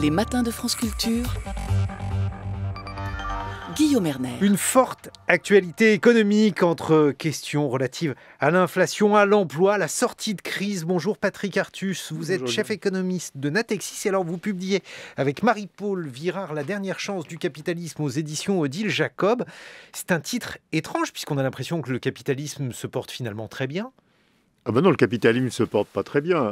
Les matins de France Culture. Guillaume Erner. Une forte actualité économique entre questions relatives à l'inflation, à l'emploi, la sortie de crise. Bonjour Patrick Artus, vous êtes chef économiste de Natixis et alors vous publiez avec Marie-Paule Virard La dernière chance du capitalisme aux éditions Odile Jacob. C'est un titre étrange puisqu'on a l'impression que le capitalisme se porte finalement très bien. Ah ben non, le capitalisme ne se porte pas très bien.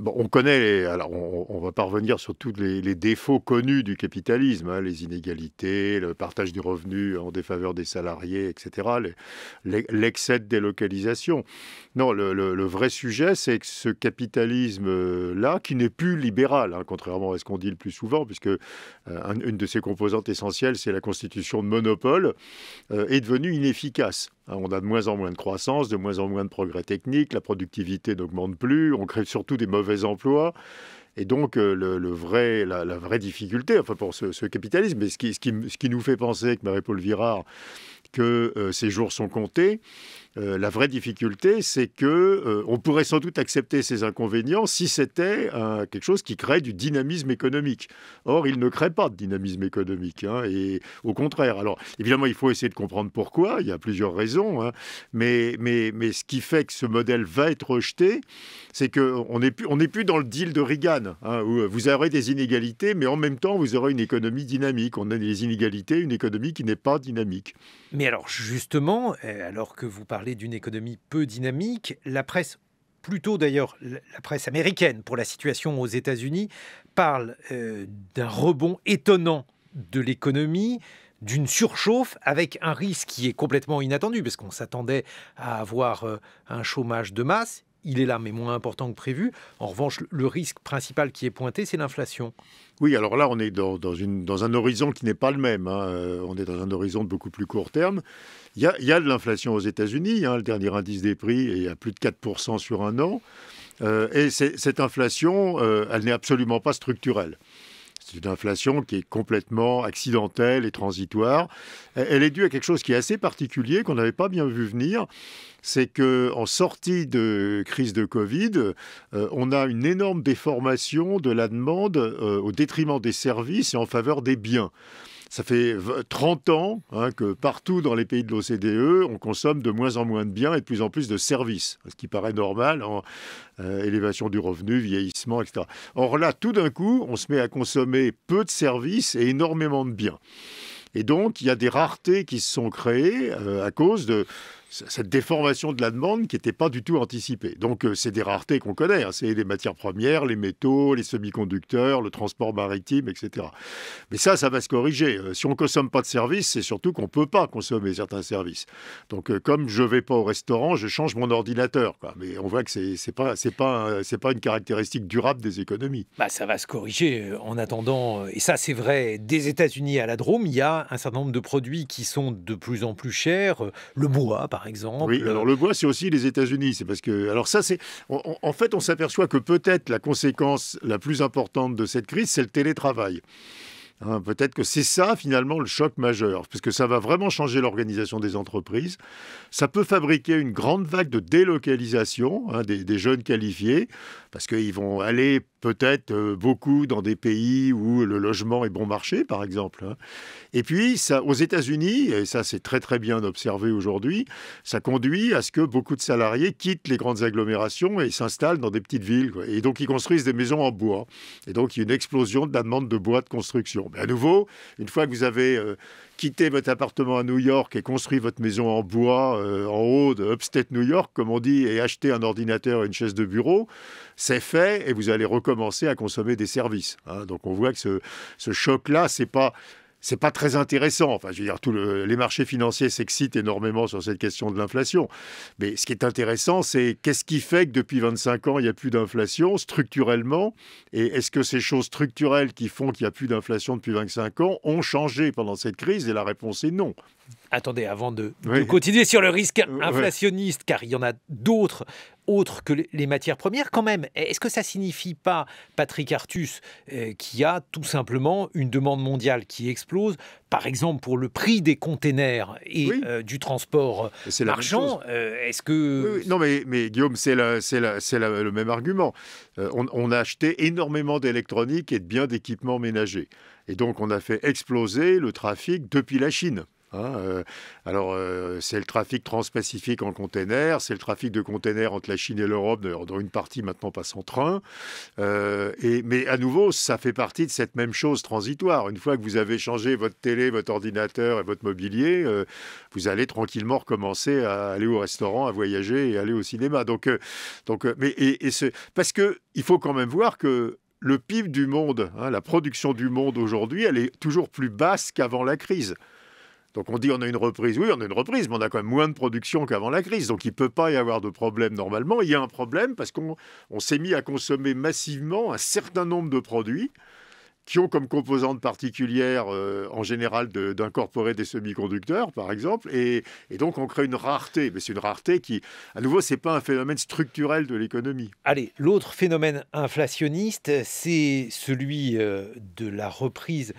On connaît, alors on va pas revenir sur tous les défauts connus du capitalisme, hein, les inégalités, le partage du revenu en défaveur des salariés, etc., l'excès de délocalisation. Non, le vrai sujet, c'est que ce capitalisme-là, qui n'est plus libéral, hein, contrairement à ce qu'on dit le plus souvent, puisque une de ses composantes essentielles, c'est la constitution de monopoles, est devenu inefficace. On a de moins en moins de croissance, de moins en moins de progrès techniques, la productivité n'augmente plus, on crée surtout des mauvais emplois. Et donc, la vraie difficulté, enfin pour ce capitalisme, mais ce qui nous fait penser, avec Marie-Paule Virard, que ces jours sont comptés, la vraie difficulté, c'est que on pourrait sans doute accepter ces inconvénients si c'était quelque chose qui crée du dynamisme économique. Or, il ne crée pas de dynamisme économique, hein, et au contraire. Alors, évidemment, il faut essayer de comprendre pourquoi. Il y a plusieurs raisons, hein, mais ce qui fait que ce modèle va être rejeté, c'est qu'on n'est plus dans le deal de Reagan, hein, où vous aurez des inégalités, mais en même temps, vous aurez une économie dynamique. On a des inégalités, une économie qui n'est pas dynamique. Mais alors, justement, alors que vous parlez d'une économie peu dynamique, la presse, plutôt d'ailleurs la presse américaine pour la situation aux États-Unis, parle d'un rebond étonnant de l'économie, d'une surchauffe avec un risque qui est complètement inattendu, parce qu'on s'attendait à avoir un chômage de masse. Il est là, mais moins important que prévu. En revanche, le risque principal qui est pointé, c'est l'inflation. Oui, alors là, on est dans un horizon qui n'est pas le même, hein. On est dans un horizon de beaucoup plus court terme. Il y a de l'inflation aux États-Unis, hein. Le dernier indice des prix est à plus de 4% sur un an. Et cette inflation, elle n'est absolument pas structurelle. C'est une inflation qui est complètement accidentelle et transitoire. Elle est due à quelque chose qui est assez particulier, qu'on n'avait pas bien vu venir. C'est qu'en sortie de crise de Covid, on a une énorme déformation de la demande au détriment des services et en faveur des biens. Ça fait 30 ans, hein, que partout dans les pays de l'OCDE, on consomme de moins en moins de biens et de plus en plus de services, ce qui paraît normal, en élévation du revenu, vieillissement, etc. Or là, tout d'un coup, on se met à consommer peu de services et énormément de biens. Et donc, il y a des raretés qui se sont créées à cause de cette déformation de la demande qui n'était pas du tout anticipée. Donc, c'est des raretés qu'on connaît, hein. C'est les matières premières, les métaux, les semi-conducteurs, le transport maritime, etc. Mais ça va se corriger. Si on ne consomme pas de services, c'est surtout qu'on ne peut pas consommer certains services. Donc, comme je ne vais pas au restaurant, je change mon ordinateur, quoi. Mais on voit que c'est pas une caractéristique durable des économies. Ça va se corriger en attendant. Et ça, c'est vrai, des États-Unis à la Drôme, il y a un certain nombre de produits qui sont de plus en plus chers. Le bois, par exemple. Oui, alors le bois, c'est aussi les États-Unis. C'est parce que, alors ça, c'est, en fait, on s'aperçoit que peut-être la conséquence la plus importante de cette crise, c'est le télétravail. Hein, peut-être que c'est ça, finalement, le choc majeur, parce que ça va vraiment changer l'organisation des entreprises. Ça peut fabriquer une grande vague de délocalisation, hein, des jeunes qualifiés, parce qu'ils vont aller peut-être beaucoup dans des pays où le logement est bon marché, par exemple, hein. Et puis, ça, aux États-Unis, et ça c'est très très bien observé aujourd'hui, ça conduit à ce que beaucoup de salariés quittent les grandes agglomérations et s'installent dans des petites villes, quoi. Et donc, ils construisent des maisons en bois. Et donc, il y a une explosion de la demande de bois de construction. Mais à nouveau, une fois que vous avez quitté votre appartement à New York et construit votre maison en bois en haut de Upstate New York, comme on dit, et acheté un ordinateur et une chaise de bureau, c'est fait et vous allez recommencer à consommer des services, hein. Donc, on voit que ce choc-là, c'est pas très intéressant. Enfin, je veux dire, les marchés financiers s'excitent énormément sur cette question de l'inflation. Mais ce qui est intéressant, c'est qu'est-ce qui fait que depuis 25 ans, il n'y a plus d'inflation structurellement? Et est-ce que ces choses structurelles qui font qu'il n'y a plus d'inflation depuis 25 ans ont changé pendant cette crise? Et la réponse est non. Attendez, avant de continuer sur le risque inflationniste, car il y en a d'autres, autres que les matières premières. Quand même, est-ce que ça signifie pas, Patrick Artus, qu'il y a tout simplement une demande mondiale qui explose, par exemple pour le prix des containers et du transport marchand? Est-ce que... Oui. Non, mais Guillaume, c'est le même argument. On a acheté énormément d'électronique et de biens d'équipement ménager. Et donc, on a fait exploser le trafic depuis la Chine. C'est le trafic transpacifique en containers, c'est le trafic de containers entre la Chine et l'Europe, dont une partie maintenant passe en train. Mais à nouveau, ça fait partie de cette même chose transitoire. Une fois que vous avez changé votre télé, votre ordinateur et votre mobilier, vous allez tranquillement recommencer à aller au restaurant, à voyager et aller au cinéma. Parce qu'il faut quand même voir que le PIB du monde, la production du monde aujourd'hui, elle est toujours plus basse qu'avant la crise. Donc on dit on a une reprise. Oui, on a une reprise, mais on a quand même moins de production qu'avant la crise. Donc il ne peut pas y avoir de problème normalement. Il y a un problème parce qu'on s'est mis à consommer massivement un certain nombre de produits qui ont comme composante particulière, en général, d'incorporer des semi-conducteurs, par exemple. Et donc on crée une rareté. Mais c'est une rareté qui, à nouveau, ce n'est pas un phénomène structurel de l'économie. Allez, l'autre phénomène inflationniste, c'est celui de la reprise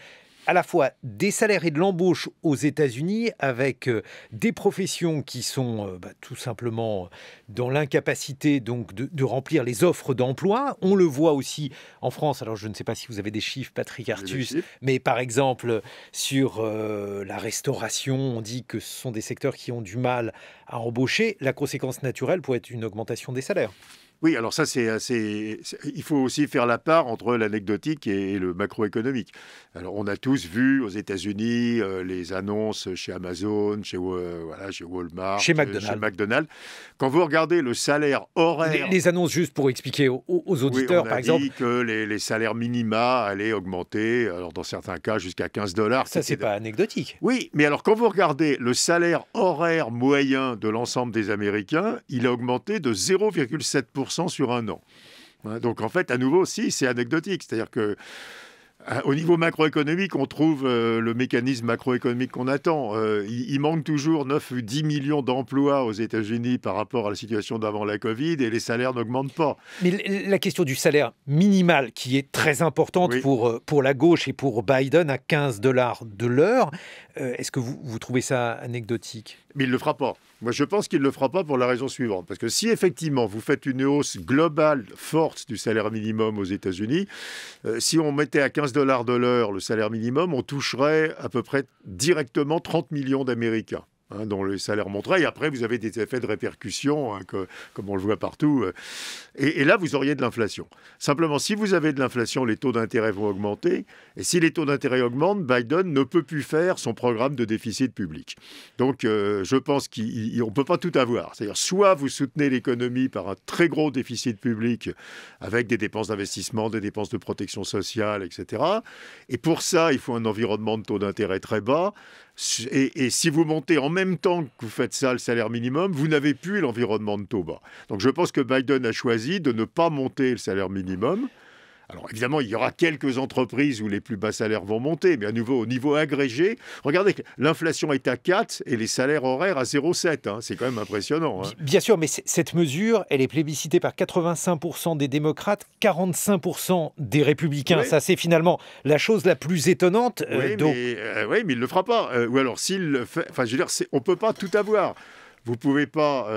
à la fois des salaires et de l'embauche aux États-Unis, avec des professions qui sont tout simplement dans l'incapacité donc de remplir les offres d'emploi. On le voit aussi en France. Alors je ne sais pas si vous avez des chiffres, Patrick Artus, mais par exemple sur la restauration, on dit que ce sont des secteurs qui ont du mal à embaucher. La conséquence naturelle pourrait être une augmentation des salaires. Oui, alors ça, il faut aussi faire la part entre l'anecdotique et le macroéconomique. Alors, on a tous vu aux États-Unis les annonces chez Amazon, chez Walmart, chez McDonald's. Quand vous regardez le salaire horaire... Les annonces, juste pour expliquer aux auditeurs, par exemple... on a dit que les salaires minima allaient augmenter, alors dans certains cas jusqu'à $15. Ça, c'est pas anecdotique. Oui, mais alors quand vous regardez le salaire horaire moyen de l'ensemble des Américains, il a augmenté de 0,7% sur un an. Donc en fait, à nouveau, c'est anecdotique. C'est-à-dire que au niveau macroéconomique, on trouve le mécanisme macroéconomique qu'on attend. Il manque toujours 9 ou 10 millions d'emplois aux États-Unis par rapport à la situation d'avant la Covid et les salaires n'augmentent pas. Mais la question du salaire minimal, qui est très importante pour la gauche et pour Biden, à $15 de l'heure, est-ce que vous trouvez ça anecdotique ? Mais il ne le fera pas. Moi, je pense qu'il ne le fera pas pour la raison suivante. Parce que si effectivement vous faites une hausse globale forte du salaire minimum aux États-Unis, si on mettait à $15 de l'heure le salaire minimum, on toucherait à peu près directement 30 millions d'Américains. Dont le salaire monterait. Et après, vous avez des effets de répercussion, comme on le voit partout. Et là, vous auriez de l'inflation. Simplement, si vous avez de l'inflation, les taux d'intérêt vont augmenter. Et si les taux d'intérêt augmentent, Biden ne peut plus faire son programme de déficit public. Donc, je pense qu'on ne peut pas tout avoir. C'est-à-dire, soit vous soutenez l'économie par un très gros déficit public, avec des dépenses d'investissement, des dépenses de protection sociale, etc. Et pour ça, il faut un environnement de taux d'intérêt très bas. Et si vous montez en même temps que vous faites ça le salaire minimum, vous n'avez plus l'environnement de taux bas. Donc je pense que Biden a choisi de ne pas monter le salaire minimum. Alors évidemment, il y aura quelques entreprises où les plus bas salaires vont monter, mais à nouveau, au niveau agrégé, regardez, l'inflation est à 4 et les salaires horaires à 0,7. C'est quand même impressionnant. Bien sûr, mais cette mesure, elle est plébiscitée par 85% des démocrates, 45% des républicains. Oui. Ça, c'est finalement la chose la plus étonnante. Mais il ne le fera pas. Ou alors, s'il le fait... Enfin, je veux dire, on ne peut pas tout avoir. Vous ne pouvez pas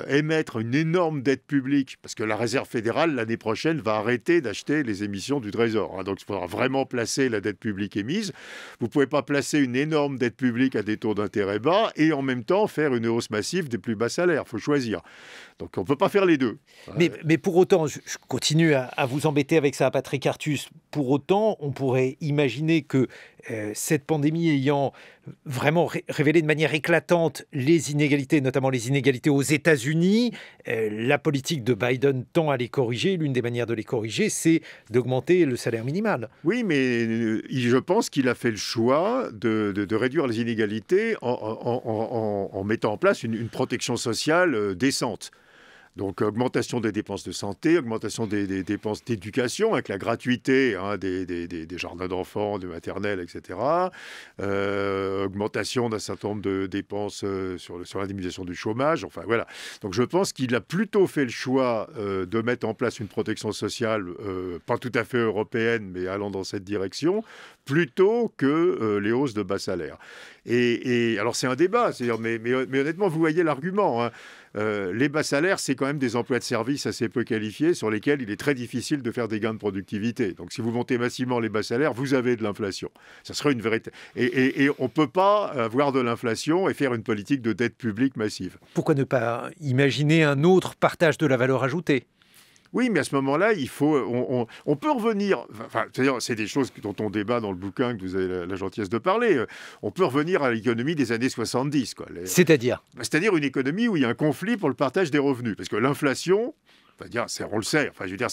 émettre une énorme dette publique, parce que la Réserve fédérale, l'année prochaine, va arrêter d'acheter les émissions du Trésor. Donc, il faudra vraiment placer la dette publique émise. Vous ne pouvez pas placer une énorme dette publique à des taux d'intérêt bas et en même temps faire une hausse massive des plus bas salaires. Il faut choisir. Donc, on ne peut pas faire les deux. Mais pour autant, je continue à vous embêter avec ça, Patrick Artus. Pour autant, on pourrait imaginer que cette pandémie ayant vraiment révélé de manière éclatante les inégalités, notamment les inégalités aux États-Unis, la politique de Biden tend à les corriger. L'une des manières de les corriger, c'est d'augmenter le salaire minimal. Oui, mais je pense qu'il a fait le choix de réduire les inégalités en mettant en place une protection sociale décente. Donc, augmentation des dépenses de santé, augmentation des dépenses d'éducation, avec la gratuité des jardins d'enfants, des maternelles, etc. Augmentation d'un certain nombre de dépenses sur l'indemnisation du chômage. Enfin, voilà. Donc, je pense qu'il a plutôt fait le choix de mettre en place une protection sociale, pas tout à fait européenne, mais allant dans cette direction, plutôt que les hausses de bas salaires. Et alors, c'est un débat, mais honnêtement, vous voyez l'argument, hein. Les bas salaires, c'est quand même des emplois de service assez peu qualifiés sur lesquels il est très difficile de faire des gains de productivité. Donc, si vous montez massivement les bas salaires, vous avez de l'inflation. Ça serait une vérité. Et on ne peut pas avoir de l'inflation et faire une politique de dette publique massive. Pourquoi ne pas imaginer un autre partage de la valeur ajoutée ? Oui, mais à ce moment-là, il faut, on peut revenir. Enfin, c'est-à-dire, c'est des choses dont on débat dans le bouquin que vous avez la gentillesse de parler. On peut revenir à l'économie des années 70. C'est-à-dire ? C'est-à-dire une économie où il y a un conflit pour le partage des revenus. Parce que l'inflation, on le sait. Enfin, je veux dire,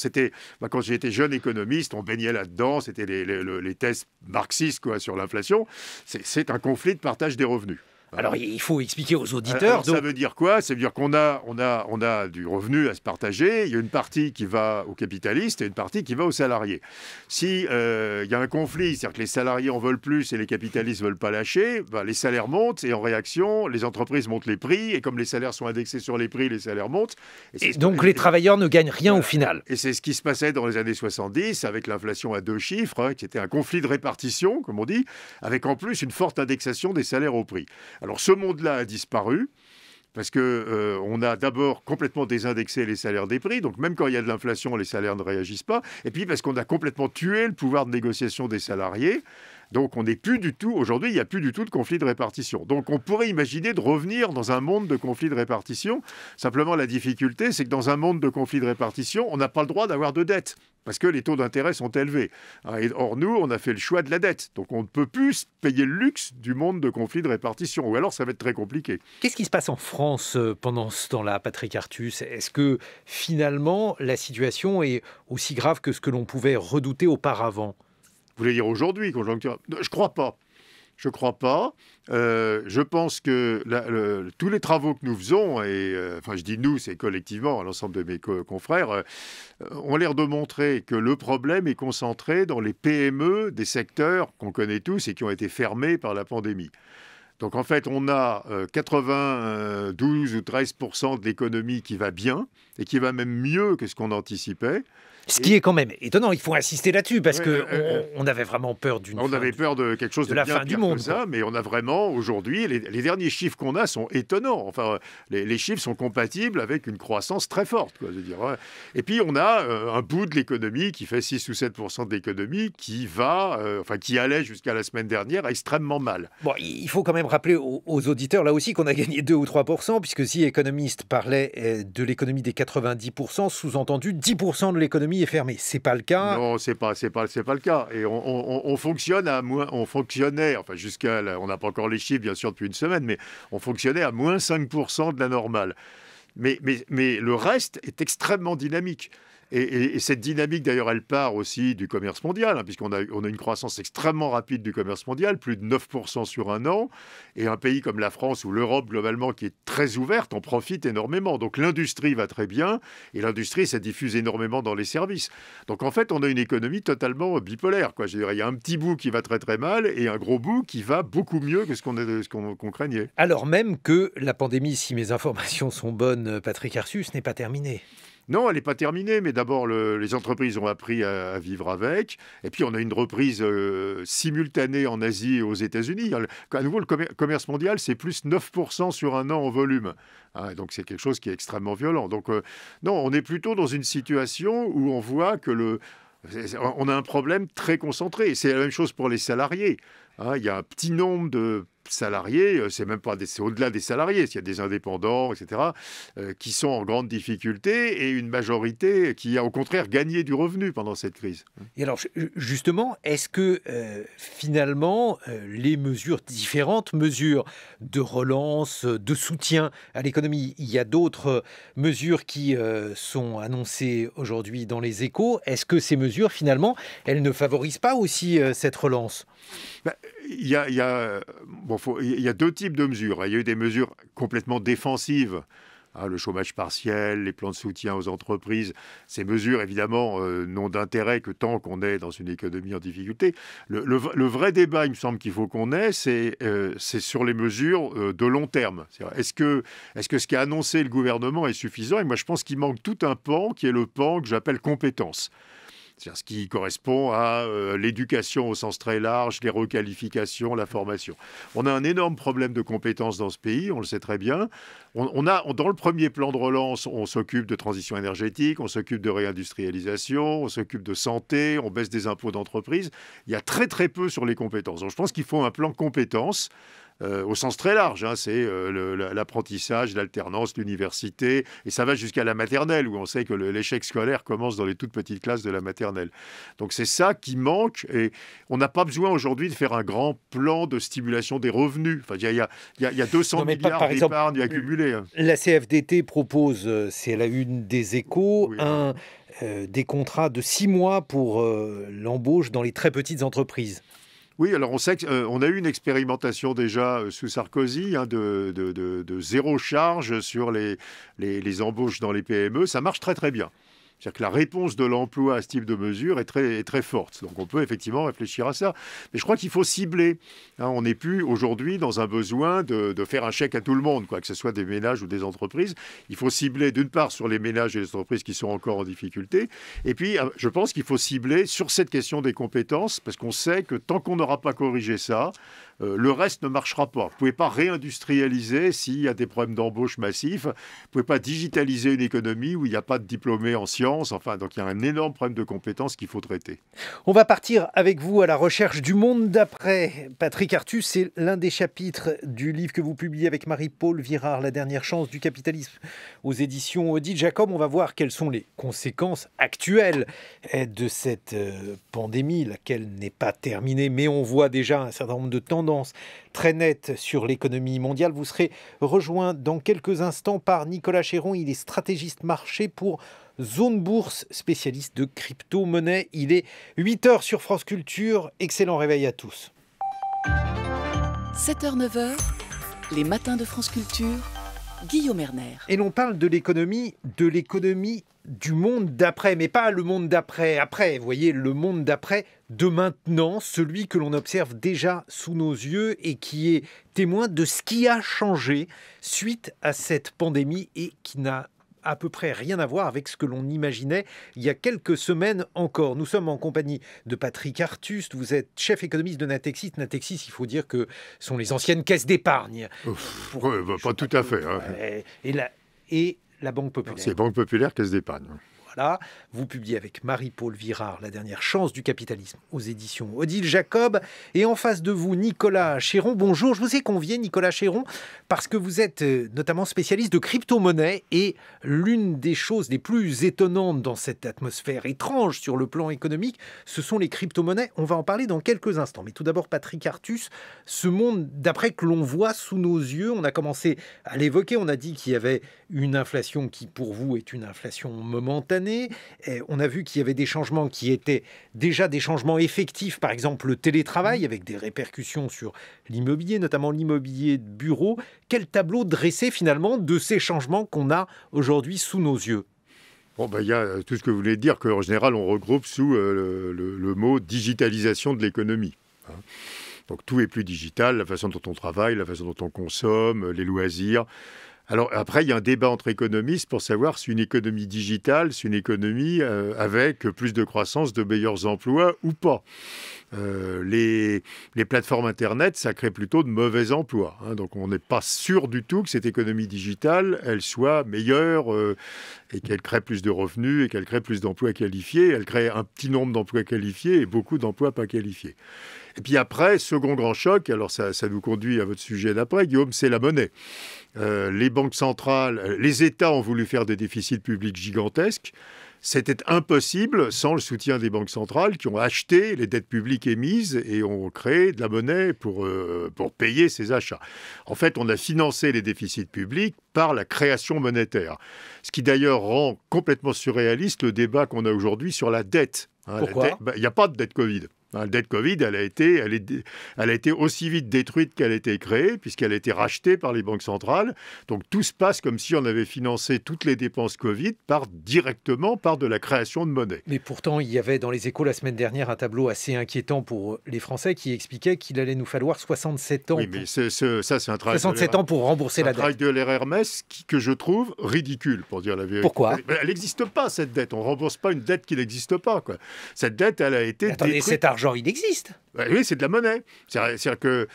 quand j'étais jeune économiste, on baignait là-dedans. C'était les thèses marxistes sur l'inflation. C'est un conflit de partage des revenus. Alors, il faut expliquer aux auditeurs. Ça veut dire quoi ? Ça veut dire qu'on a du revenu à se partager. Il y a une partie qui va aux capitalistes et une partie qui va aux salariés. Si y a un conflit, c'est-à-dire que les salariés en veulent plus et les capitalistes ne veulent pas lâcher, les salaires montent et en réaction, les entreprises montent les prix. Et comme les salaires sont indexés sur les prix, les salaires montent. Et donc, les travailleurs ne gagnent rien au final. Et c'est ce qui se passait dans les années 70 avec l'inflation à 2 chiffres, qui était un conflit de répartition, comme on dit, avec en plus une forte indexation des salaires au prix. Alors, ce monde-là a disparu parce qu'on a d'abord complètement désindexé les salaires des prix. Donc, même quand il y a de l'inflation, les salaires ne réagissent pas. Et puis, parce qu'on a complètement tué le pouvoir de négociation des salariés. Donc, on n'est plus du tout... Aujourd'hui, il n'y a plus du tout de conflit de répartition. Donc, on pourrait imaginer de revenir dans un monde de conflit de répartition. Simplement, la difficulté, c'est que dans un monde de conflit de répartition, on n'a pas le droit d'avoir de dette parce que les taux d'intérêt sont élevés. Or, nous, on a fait le choix de la dette. Donc, on ne peut plus payer le luxe du monde de conflit de répartition. Ou alors, ça va être très compliqué. Qu'est-ce qui se passe en France pendant ce temps-là, Patrick Artus ? Est-ce que, finalement, la situation est aussi grave que ce que l'on pouvait redouter auparavant ? Vous voulez dire aujourd'hui, conjoncture ? Je crois pas. Je crois pas. Je pense que tous les travaux que nous faisons, enfin je dis nous, c'est collectivement, l'ensemble de mes confrères, ont l'air de montrer que le problème est concentré dans les PME des secteurs qu'on connaît tous et qui ont été fermés par la pandémie. Donc en fait, on a 92 ou 13% de l'économie qui va bien et qui va même mieux que ce qu'on anticipait. Ce qui est quand même étonnant, il faut insister là-dessus, parce qu'on avait vraiment peur On avait peur de quelque chose de la bien fin pire du monde, que ça, mais on a vraiment, aujourd'hui, les derniers chiffres qu'on a sont étonnants. Enfin, les chiffres sont compatibles avec une croissance très forte, je veux dire. Et puis, on a un bout de l'économie qui fait 6 ou 7% de l'économie qui qui allait jusqu'à la semaine dernière extrêmement mal. Bon, il faut quand même rappeler aux auditeurs, là aussi, qu'on a gagné 2 ou 3%, puisque si Economist parlait de l'économie des 90%, sous-entendu 10% de l'économie est fermée. C'est pas le cas. Non, c'est pas le cas. Et on fonctionne on fonctionnait, enfin jusqu'à, on n'a pas encore les chiffres bien sûr depuis une semaine, mais on fonctionnait à moins 5% de la normale. Mais le reste est extrêmement dynamique. Et cette dynamique, d'ailleurs, elle part aussi du commerce mondial, puisqu'on a une croissance extrêmement rapide du commerce mondial, plus de 9% sur un an. Et un pays comme la France ou l'Europe, globalement, qui est très ouverte, en profite énormément. Donc l'industrie va très bien, et l'industrie, ça diffuse énormément dans les services. Donc en fait, on a une économie totalement bipolaire, Je dirais, il y a un petit bout qui va très très mal, et un gros bout qui va beaucoup mieux que ce qu'on craignait. Alors même que la pandémie, si mes informations sont bonnes, Patrick Artus, n'est pas terminée. Non, elle n'est pas terminée, mais d'abord, les entreprises ont appris à vivre avec. Et puis, on a une reprise simultanée en Asie et aux États-Unis. À nouveau, le commerce mondial, c'est plus 9% sur un an en volume. Donc, c'est quelque chose qui est extrêmement violent. Donc, non, on est plutôt dans une situation où on voit que on a un problème très concentré. C'est la même chose pour les salariés. Il y a un petit nombre de salariés, c'est au-delà des salariés, s'il y a des indépendants, etc., qui sont en grande difficulté, et une majorité qui a au contraire gagné du revenu pendant cette crise. Et alors justement, est-ce que finalement les différentes mesures de relance, de soutien à l'économie, il y a d'autres mesures qui sont annoncées aujourd'hui dans les Échos, est-ce que ces mesures finalement, elles ne favorisent pas aussi cette relance ? Il y a deux types de mesures. Il y a eu des mesures complètement défensives Le chômage partiel, les plans de soutien aux entreprises, ces mesures, évidemment, n'ont d'intérêt que tant qu'on est dans une économie en difficulté. Le vrai débat, il me semble qu'il faut qu'on ait, c'est sur les mesures de long terme. Est-ce que ce qu'a annoncé le gouvernement est suffisant? Et moi, je pense qu'il manque tout un pan, qui est le pan que j'appelle compétences. C'est-à-dire ce qui correspond à l'éducation au sens très large, les requalifications, la formation. On a un énorme problème de compétences dans ce pays, on le sait très bien. Dans le premier plan de relance, on s'occupe de transition énergétique, on s'occupe de réindustrialisation, on s'occupe de santé, on baisse des impôts d'entreprise. Il y a très très peu sur les compétences. Donc je pense qu'il faut un plan compétences. Au sens très large, c'est l'apprentissage, l'alternance, l'université, et ça va jusqu'à la maternelle, où on sait que l'échec scolaire commence dans les toutes petites classes de la maternelle. Donc c'est ça qui manque, et on n'a pas besoin aujourd'hui de faire un grand plan de stimulation des revenus. Enfin, il y a 200 milliards d'épargne accumulée. La CFDT propose, c'est à la une des Échos, des contrats de 6 mois pour l'embauche dans les très petites entreprises. Oui, alors on sait qu'on a eu une expérimentation déjà sous Sarkozy de zéro charge sur les embauches dans les PME. Ça marche très très bien. C'est-à-dire que la réponse de l'emploi à ce type de mesure est très forte. Donc on peut effectivement réfléchir à ça. Mais je crois qu'il faut cibler. On n'est plus aujourd'hui dans un besoin de faire un chèque à tout le monde, que ce soit des ménages ou des entreprises. Il faut cibler d'une part sur les ménages et les entreprises qui sont encore en difficulté. Et puis je pense qu'il faut cibler sur cette question des compétences, parce qu'on sait que tant qu'on n'aura pas corrigé ça, le reste ne marchera pas. Vous ne pouvez pas réindustrialiser s'il y a des problèmes d'embauche massifs. Vous ne pouvez pas digitaliser une économie où il n'y a pas de diplômés en sciences. Enfin, donc il y a un énorme problème de compétences qu'il faut traiter. On va partir avec vous à la recherche du monde d'après. Patrick Artus, c'est l'un des chapitres du livre que vous publiez avec Marie-Paule Virard, La dernière chance du capitalisme, aux éditions Odile Jacob. On va voir quelles sont les conséquences actuelles de cette pandémie, laquelle n'est pas terminée, mais on voit déjà un certain nombre de tendances très nettes sur l'économie mondiale. Vous serez rejoint dans quelques instants par Nicolas Chéron. Il est stratégiste marché pour Zone Bourse, spécialiste de crypto-monnaie. Il est 8h sur France Culture. Excellent réveil à tous. 7h, 9h, les matins de France Culture, Guillaume Erner. Et l'on parle de l'économie du monde d'après, mais pas le monde d'après, vous voyez, le monde d'après de maintenant, celui que l'on observe déjà sous nos yeux et qui est témoin de ce qui a changé suite à cette pandémie et qui n'a à peu près rien à voir avec ce que l'on imaginait il y a quelques semaines encore. Nous sommes en compagnie de Patrick Artus, vous êtes chef économiste de Natixis. Natixis, il faut dire que sont les anciennes caisses d'épargne. Pas tout à fait. Et la Banque Populaire. C'est Banque Populaire, caisse d'épargne. Voilà, vous publiez avec Marie-Paule Virard La dernière chance du capitalisme aux éditions Odile Jacob. Et en face de vous, Nicolas Chéron. Bonjour, je vous ai convié, Nicolas Chéron, parce que vous êtes notamment spécialiste de crypto-monnaie. Et l'une des choses les plus étonnantes dans cette atmosphère étrange sur le plan économique, ce sont les crypto-monnaies. On va en parler dans quelques instants. Mais tout d'abord, Patrick Artus, ce monde d'après que l'on voit sous nos yeux, on a commencé à l'évoquer. On a dit qu'il y avait une inflation qui, pour vous, est une inflation momentanée. On a vu qu'il y avait des changements qui étaient déjà des changements effectifs, par exemple le télétravail, avec des répercussions sur l'immobilier, notamment l'immobilier de bureau. Quel tableau dresser finalement de ces changements qu'on a aujourd'hui sous nos yeux ? Il y a tout ce que vous voulez dire, qu'en général on regroupe sous le mot digitalisation de l'économie. Donc tout est plus digital, la façon dont on travaille, la façon dont on consomme, les loisirs. Alors après, il y a un débat entre économistes pour savoir si une économie digitale, c'est une économie avec plus de croissance, de meilleurs emplois ou pas. Les plateformes Internet, ça crée plutôt de mauvais emplois. Donc on n'est pas sûr du tout que cette économie digitale, elle soit meilleure et qu'elle crée plus de revenus et qu'elle crée plus d'emplois qualifiés. Elle crée un petit nombre d'emplois qualifiés et beaucoup d'emplois pas qualifiés. Et puis après, second grand choc, alors ça nous conduit à votre sujet d'après, Guillaume, c'est la monnaie. Les banques centrales, les États ont voulu faire des déficits publics gigantesques. C'était impossible sans le soutien des banques centrales qui ont acheté les dettes publiques émises et ont créé de la monnaie pour payer ces achats. En fait, on a financé les déficits publics par la création monétaire. Ce qui d'ailleurs rend complètement surréaliste le débat qu'on a aujourd'hui sur la dette. Pourquoi ? Il n'y a pas de dette Covid. La dette Covid, elle a été aussi vite détruite qu'elle a été créée, puisqu'elle a été rachetée par les banques centrales. Donc tout se passe comme si on avait financé toutes les dépenses Covid directement par de la création de monnaie. Mais pourtant, il y avait dans les Échos la semaine dernière un tableau assez inquiétant pour les Français qui expliquait qu'il allait nous falloir 67 ans. Oui, mais ça, c'est un travail 67 ans pour rembourser la dette. Un travail de l'RRMS que je trouve ridicule, pour dire la vérité. Pourquoi ? Elle n'existe pas, cette dette. On ne rembourse pas une dette qui n'existe pas, quoi. Cette dette, elle a été détruite. Cet argent, il existe. Oui, c'est de la monnaie. C'est-à-dire que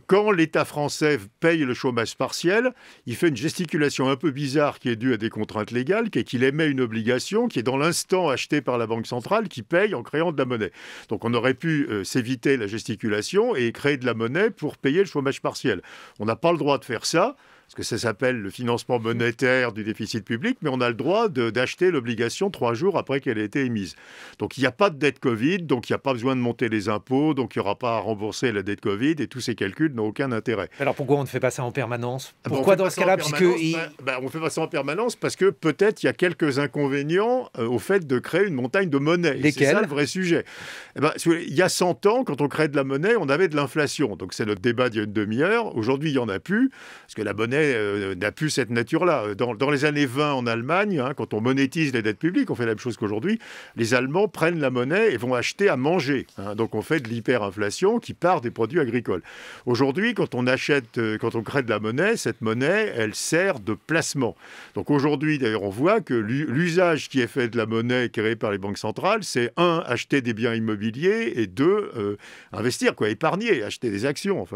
quand l'État français paye le chômage partiel, il fait une gesticulation un peu bizarre qui est due à des contraintes légales, qui est qu'il émet une obligation qui est dans l'instant achetée par la Banque centrale, qui paye en créant de la monnaie. Donc on aurait pu s'éviter la gesticulation et créer de la monnaie pour payer le chômage partiel. On n'a pas le droit de faire ça, parce que ça s'appelle le financement monétaire du déficit public, mais on a le droit d'acheter l'obligation 3 jours après qu'elle ait été émise. Donc il n'y a pas de dette Covid, donc il n'y a pas besoin de monter les impôts, donc il n'y aura pas à rembourser la dette Covid, et tous ces calculs n'ont aucun intérêt. Alors pourquoi on ne fait pas ça en permanence ? Pourquoi dans ce cas-là ? On fait pas ça en permanence parce que peut-être il y a quelques inconvénients au fait de créer une montagne de monnaie. Lesquels ? C'est ça le vrai sujet. Il y a 100 ans, quand on crée de la monnaie, on avait de l'inflation. Donc c'est notre débat d'il y a une demi-heure. Aujourd'hui, il n'y en a plus, parce que la monnaie n'a plus cette nature-là. Dans les années 20 en Allemagne, quand on monétise les dettes publiques, on fait la même chose qu'aujourd'hui, les Allemands prennent la monnaie et vont acheter à manger. Donc on fait de l'hyperinflation qui part des produits agricoles. Aujourd'hui, quand on crée de la monnaie, cette monnaie, elle sert de placement. Donc aujourd'hui, d'ailleurs, on voit que l'usage qui est fait de la monnaie créée par les banques centrales, c'est 1, acheter des biens immobiliers, et 2, investir, épargner, acheter des actions.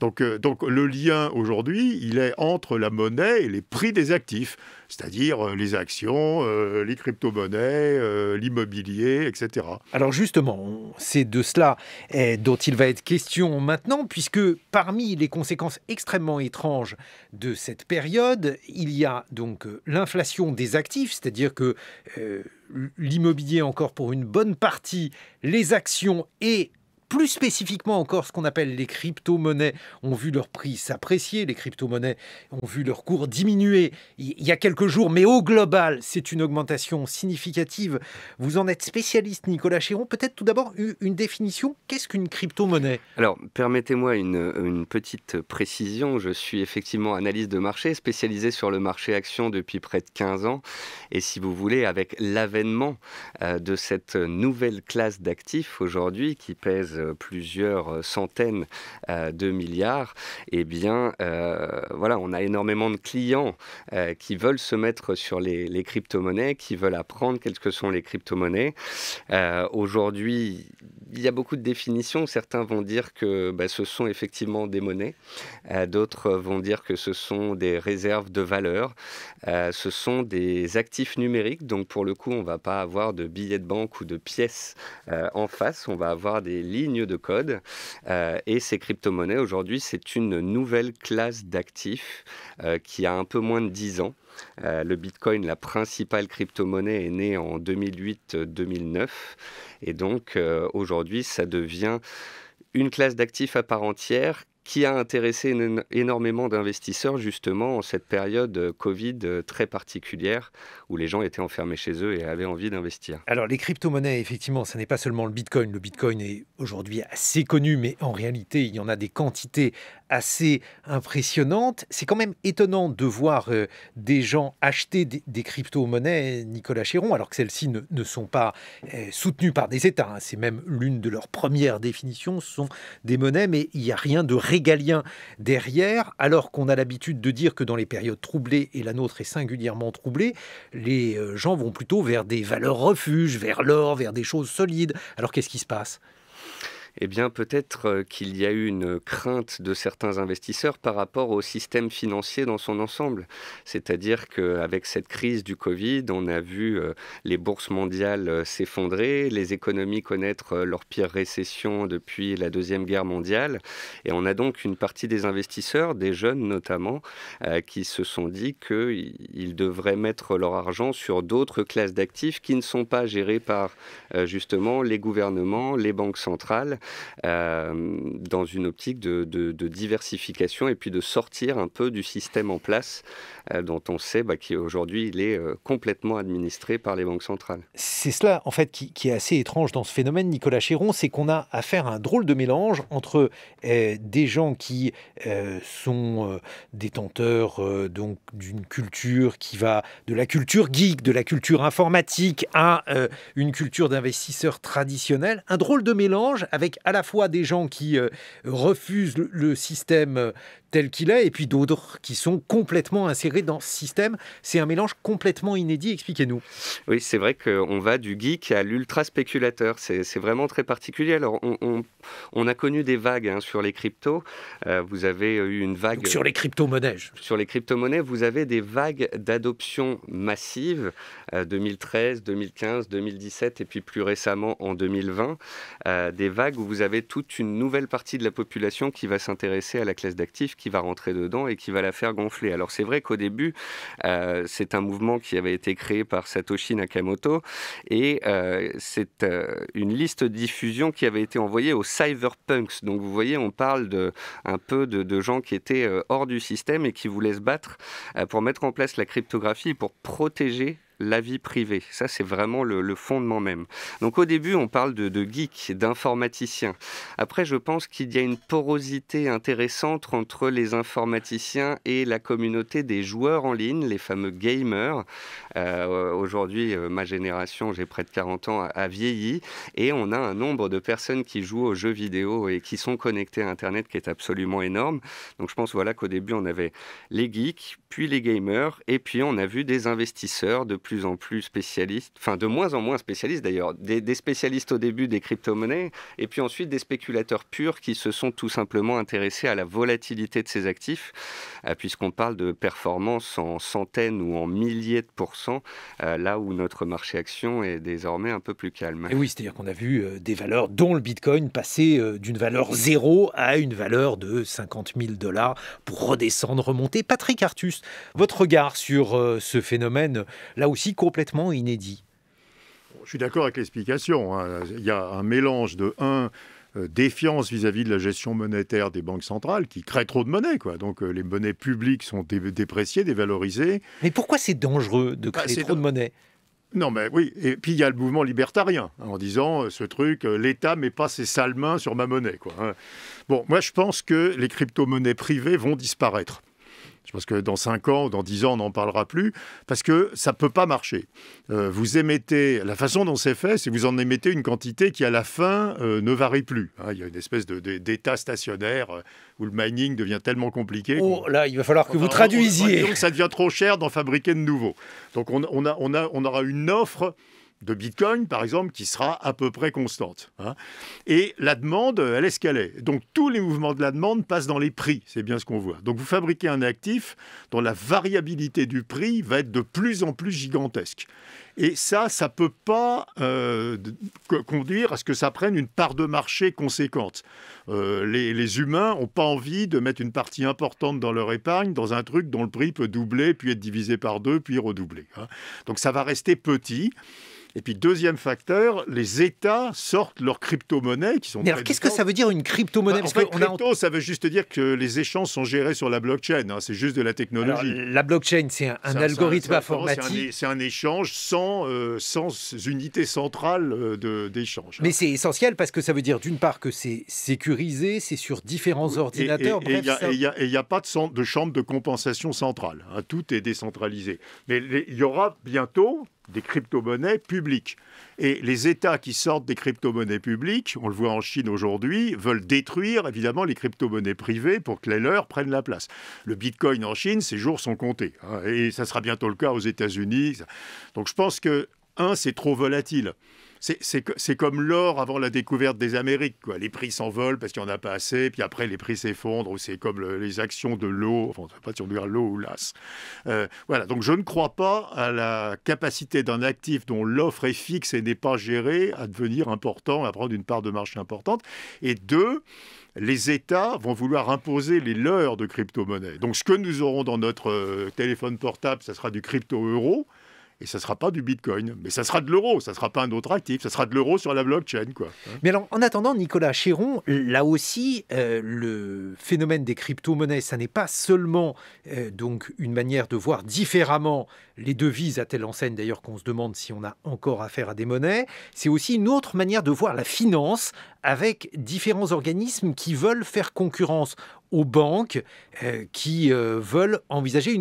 Donc le lien aujourd'hui, il est entre la monnaie et les prix des actifs, c'est-à-dire les actions, les crypto-monnaies, l'immobilier, etc. Alors justement, c'est de cela dont il va être question maintenant, puisque parmi les conséquences extrêmement étranges de cette période, il y a donc l'inflation des actifs, c'est-à-dire que l'immobilier encore pour une bonne partie, les actions et plus spécifiquement encore, ce qu'on appelle les crypto-monnaies ont vu leur prix s'apprécier, les crypto-monnaies ont vu leur cours diminuer il y a quelques jours, mais au global, c'est une augmentation significative. Vous en êtes spécialiste, Nicolas Chéron. Peut-être tout d'abord une définition. Qu'est-ce qu'une crypto-monnaie ? Alors, permettez-moi une petite précision. Je suis effectivement analyste de marché, spécialisé sur le marché action depuis près de 15 ans. Et si vous voulez, avec l'avènement de cette nouvelle classe d'actifs aujourd'hui qui pèse plusieurs centaines de milliards, eh bien, voilà, on a énormément de clients qui veulent se mettre sur les crypto-monnaies, qui veulent apprendre quelles que sont les crypto-monnaies. Aujourd'hui, il y a beaucoup de définitions. Certains vont dire que ce sont effectivement des monnaies. D'autres vont dire que ce sont des réserves de valeur. Ce sont des actifs numériques. Donc, pour le coup, on ne va pas avoir de billets de banque ou de pièces en face. On va avoir des lignes de code. Et ces crypto-monnaies, aujourd'hui, c'est une nouvelle classe d'actifs qui a un peu moins de 10 ans. Le Bitcoin, la principale crypto-monnaie, est née en 2008-2009. Et donc, aujourd'hui, ça devient une classe d'actifs à part entière qui a intéressé énormément d'investisseurs justement en cette période Covid très particulière où les gens étaient enfermés chez eux et avaient envie d'investir. Alors les crypto-monnaies, effectivement, ce n'est pas seulement le Bitcoin. Le Bitcoin est aujourd'hui assez connu, mais en réalité, il y en a des quantités assez impressionnantes. C'est quand même étonnant de voir des gens acheter des crypto-monnaies, Nicolas Chéron, alors que celles-ci ne sont pas soutenues par des États. C'est même l'une de leurs premières définitions, ce sont des monnaies, mais il n'y a rien de régalien derrière, alors qu'on a l'habitude de dire que dans les périodes troublées, et la nôtre est singulièrement troublée, les gens vont plutôt vers des valeurs refuges, vers l'or, vers des choses solides. Alors qu'est-ce qui se passe ? Eh bien, peut-être qu'il y a eu une crainte de certains investisseurs par rapport au système financier dans son ensemble. C'est-à-dire qu'avec cette crise du Covid, on a vu les bourses mondiales s'effondrer, les économies connaître leur pire récession depuis la Deuxième Guerre mondiale. Et on a donc une partie des investisseurs, des jeunes notamment, qui se sont dit qu'ils devraient mettre leur argent sur d'autres classes d'actifs qui ne sont pas gérées par justement les gouvernements, les banques centrales, dans une optique de diversification et puis de sortir un peu du système en place dont on sait qu'aujourd'hui il est complètement administré par les banques centrales. C'est cela, en fait, qui est assez étrange dans ce phénomène, Nicolas Chéron, c'est qu'on a affaire à un drôle de mélange entre des gens qui sont détenteurs donc d'une culture qui va de la culture geek, de la culture informatique à une culture d'investisseurs traditionnels, un drôle de mélange avec à la fois des gens qui refusent le système tel qu'il est, et puis d'autres qui sont complètement insérés dans ce système. C'est un mélange complètement inédit, expliquez-nous. Oui, c'est vrai qu'on va du geek à l'ultra spéculateur, c'est vraiment très particulier. Alors, on a connu des vagues sur les cryptos, vous avez eu une vague... Donc sur les crypto-monnaies. Sur les crypto-monnaies, vous avez des vagues d'adoption massive, 2013, 2015, 2017, et puis plus récemment en 2020, des vagues où vous avez toute une nouvelle partie de la population qui va s'intéresser à la classe d'actifs, qui va rentrer dedans et qui va la faire gonfler. Alors c'est vrai qu'au début, c'est un mouvement qui avait été créé par Satoshi Nakamoto et c'est une liste de diffusion qui avait été envoyée aux cyberpunks. Donc vous voyez, on parle un peu de gens qui étaient hors du système et qui voulaient se battre pour mettre en place la cryptographie et pour protéger la vie privée. Ça, c'est vraiment le fondement même. Donc au début, on parle de geeks, d'informaticiens. Après, je pense qu'il y a une porosité intéressante entre les informaticiens et la communauté des joueurs en ligne, les fameux gamers. Aujourd'hui, ma génération, j'ai près de 40 ans, a vieilli et on a un nombre de personnes qui jouent aux jeux vidéo et qui sont connectées à Internet qui est absolument énorme. Donc je pense qu'au début, on avait les geeks, puis les gamers, et puis on a vu des investisseurs de plus en plus spécialistes, enfin de moins en moins spécialistes d'ailleurs, des spécialistes au début des crypto-monnaies, et puis ensuite des spéculateurs purs qui se sont tout simplement intéressés à la volatilité de ces actifs, puisqu'on parle de performances en centaines ou en milliers de pourcents, là où notre marché action est désormais un peu plus calme. Et oui, c'est-à-dire qu'on a vu des valeurs, dont le Bitcoin, passer d'une valeur 0 à une valeur de 50 000 $ pour redescendre, remonter. Patrick Artus, votre regard sur ce phénomène, là aussi complètement inédit. Je suis d'accord avec l'explication. Il y a un mélange de défiance vis-à-vis de la gestion monétaire des banques centrales qui crée trop de monnaie, quoi. Donc les monnaies publiques sont dépréciées, dévalorisées. Mais pourquoi c'est dangereux de créer trop de monnaie ? Non, mais oui. Et puis il y a le mouvement libertarien en disant ce truc, l'État met pas ses sales mains sur ma monnaie, quoi. Bon, moi je pense que les crypto-monnaies privées vont disparaître. Je pense que dans 5 ans ou dans 10 ans, on n'en parlera plus, parce que ça ne peut pas marcher. Vous émettez, la façon dont c'est fait, c'est que vous en émettez une quantité qui, à la fin, ne varie plus. Il y a une espèce d'état stationnaire où le mining devient tellement compliqué. Là, il va falloir que vous traduisiez. Donc ça devient trop cher d'en fabriquer de nouveaux. Donc on aura une offre de Bitcoin, par exemple, qui sera à peu près constante. Et la demande, elle est ce qu'elle est. Donc, tous les mouvements de la demande passent dans les prix. C'est bien ce qu'on voit. Donc, vous fabriquez un actif dont la variabilité du prix va être de plus en plus gigantesque. Et ça ne peut pas conduire à ce que ça prenne une part de marché conséquente. Les humains n'ont pas envie de mettre une partie importante dans leur épargne dans un truc dont le prix peut doubler, puis être divisé par 2, puis redoubler. Donc, ça va rester petit. Et puis, deuxième facteur, les États sortent leurs crypto-monnaies qui sont... Mais alors, qu'est-ce que ça veut dire une crypto-monnaie ? Crypto, ça veut juste dire que les échanges sont gérés sur la blockchain. C'est juste de la technologie. Alors, la blockchain, c'est un algorithme informatique. C'est un échange sans unité centrale d'échange. Mais c'est essentiel parce que ça veut dire, d'une part, que c'est sécurisé, c'est sur différents ordinateurs. Et il n'y a pas de chambre de compensation centrale. Tout est décentralisé. Mais il y aura bientôt des crypto-monnaies publiques. Et les États qui sortent des crypto-monnaies publiques, on le voit en Chine aujourd'hui, veulent détruire évidemment les crypto-monnaies privées pour que les leurs prennent la place. Le Bitcoin en Chine, ses jours sont comptés. Et ça sera bientôt le cas aux États-Unis. Donc je pense que, c'est trop volatile. C'est comme l'or avant la découverte des Amériques, quoi. Les prix s'envolent parce qu'il n'y en a pas assez, puis après les prix s'effondrent. C'est comme les actions de l'eau, enfin, on ne sait pas si on doit dire l'eau ou l'as. Voilà, donc je ne crois pas à la capacité d'un actif dont l'offre est fixe et n'est pas gérée à devenir important, à prendre une part de marché importante. Et deux, les États vont vouloir imposer les leurs de crypto-monnaies. Donc ce que nous aurons dans notre téléphone portable, ça sera du crypto-euro. Et ça ne sera pas du Bitcoin, mais ça sera de l'euro, ça ne sera pas un autre actif, ça sera de l'euro sur la blockchain, quoi. Mais alors, en attendant, Nicolas Chéron, là aussi, le phénomène des crypto-monnaies, ça n'est pas seulement donc une manière de voir différemment les devises, à telle enseigne d'ailleurs qu'on se demande si on a encore affaire à des monnaies, c'est aussi une autre manière de voir la finance avec différents organismes qui veulent faire concurrence aux banques, qui veulent envisager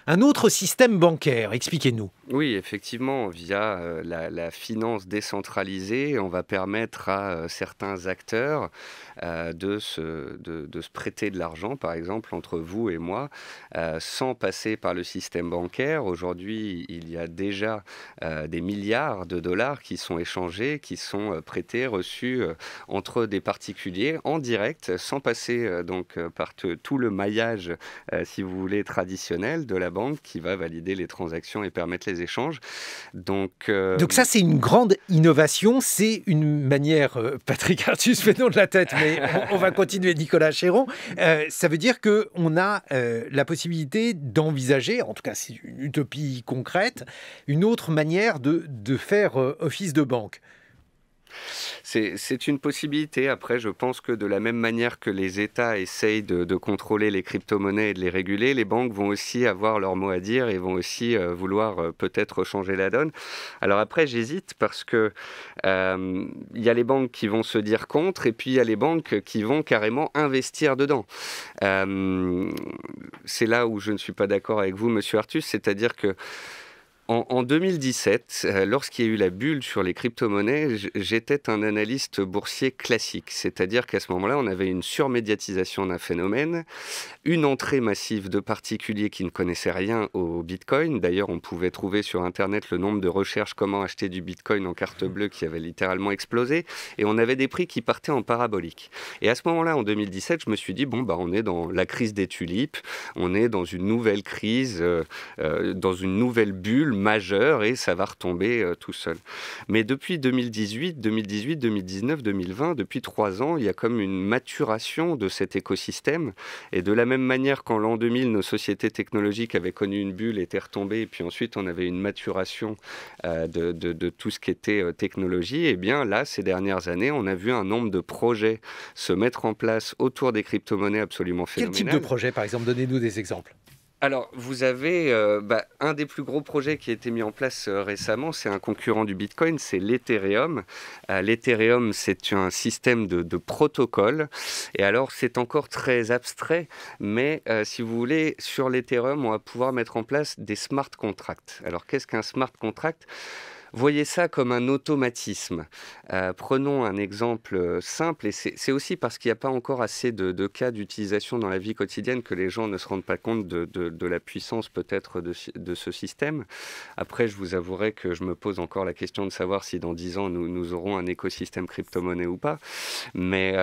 un autre système bancaire. Expliquez-nous. Oui, effectivement, via la finance décentralisée, on va permettre à certains acteurs de se prêter de l'argent, par exemple, entre vous et moi, sans passer par le système bancaire. Aujourd'hui, il y a déjà des milliards de dollars qui sont échangés, qui sont prêtés, reçus entre des particuliers en direct, sans passer par tout le maillage, si vous voulez, traditionnel de la banque qui va valider les transactions et permettre les échanges. Donc ça, c'est une grande innovation. C'est une manière, Patrick Artus fait non de la tête, mais on va continuer, Nicolas Chéron. Ça veut dire qu'on a la possibilité d'envisager, en tout cas c'est une utopie concrète, une autre manière de faire office de banque. C'est une possibilité. Après, je pense que de la même manière que les États essayent de contrôler les crypto-monnaies et de les réguler, les banques vont aussi avoir leur mot à dire et vont aussi vouloir peut-être changer la donne. Alors après, j'hésite parce que y a les banques qui vont se dire contre et puis il y a les banques qui vont carrément investir dedans. C'est là où je ne suis pas d'accord avec vous, Monsieur Artus, c'est-à-dire que en 2017, lorsqu'il y a eu la bulle sur les crypto-monnaies, j'étais un analyste boursier classique. C'est-à-dire qu'à ce moment-là, on avait une surmédiatisation d'un phénomène, une entrée massive de particuliers qui ne connaissaient rien au Bitcoin. D'ailleurs, on pouvait trouver sur Internet le nombre de recherches comment acheter du Bitcoin en carte bleue qui avait littéralement explosé. Et on avait des prix qui partaient en parabolique. Et à ce moment-là, en 2017, je me suis dit, on est dans la crise des tulipes, on est dans une nouvelle crise, dans une nouvelle bulle majeur et ça va retomber tout seul. Mais depuis 2018, 2019, 2020, depuis 3 ans, il y a comme une maturation de cet écosystème. Et de la même manière qu'en l'an 2000, nos sociétés technologiques avaient connu une bulle, étaient retombées, et puis ensuite on avait une maturation de tout ce qui était technologie, et bien là, ces dernières années, on a vu un nombre de projets se mettre en place autour des crypto-monnaies absolument phénoménales. Quel type de projet, par exemple? Donnez-nous des exemples. Alors, vous avez un des plus gros projets qui a été mis en place récemment, c'est un concurrent du Bitcoin, c'est l'Ethereum. L'Ethereum, c'est un système de protocole. Et alors, c'est encore très abstrait, mais si vous voulez, sur l'Ethereum, on va pouvoir mettre en place des smart contracts. Alors, qu'est-ce qu'un smart contract ? Voyez ça comme un automatisme. Prenons un exemple simple, et c'est aussi parce qu'il n'y a pas encore assez de cas d'utilisation dans la vie quotidienne que les gens ne se rendent pas compte de la puissance peut-être de ce système. Après, je vous avouerai que je me pose encore la question de savoir si dans 10 ans, nous aurons un écosystème crypto-monnaie ou pas. Mais